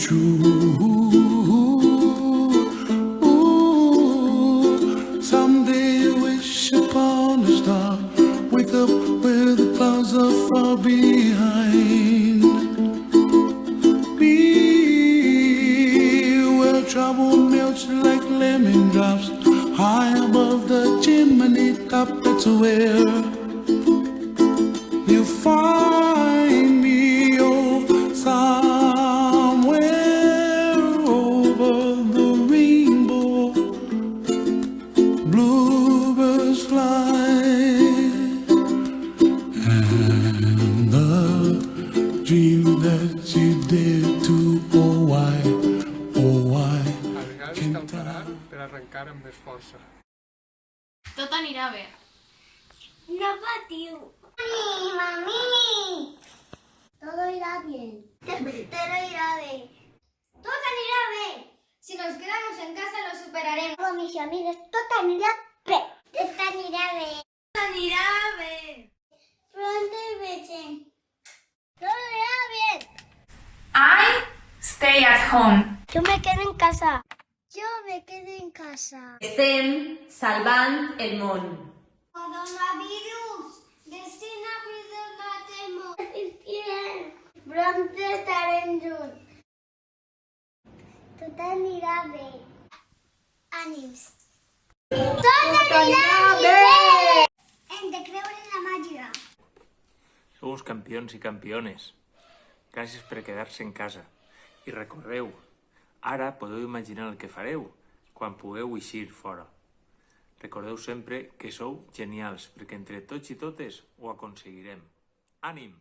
true. Someday wish upon a star, wake up where the clouds are far behind me, where trouble melts like lemon drops high above the chimney top. That's where you find me, oh, somewhere over the rainbow, bluebirds fly, and the dream that you did to, oh why, oh why El gas escalfarà per arrencar amb més força. Tot anirà bé. No patiu. Mami, mami. Todo irá bien. Todo irá bien. Todo anirá bien. Si nos quedamos en casa lo superaremos. Con mis amigos, todo anirá bien. Todo anirá bien. Todo anirá bien. Pronto y bien. Todo irá bien. I stay at home. Yo me quedo en casa. Yo me quedo en casa. Estem salvant el món. Coronavirus. Destina vida matemos. Pronto estarem junts. Tot anirà bé. Ànims. Tot anirà bé. Hem de creure en la màgia. Sou campions i campiones. Gràcies per quedar-se en casa. I recordeu, ara podeu imaginar el que fareu quan pugueu eixir fora. Recordeu sempre que sou genials, perquè entre tots i totes ho aconseguirem. Ànim!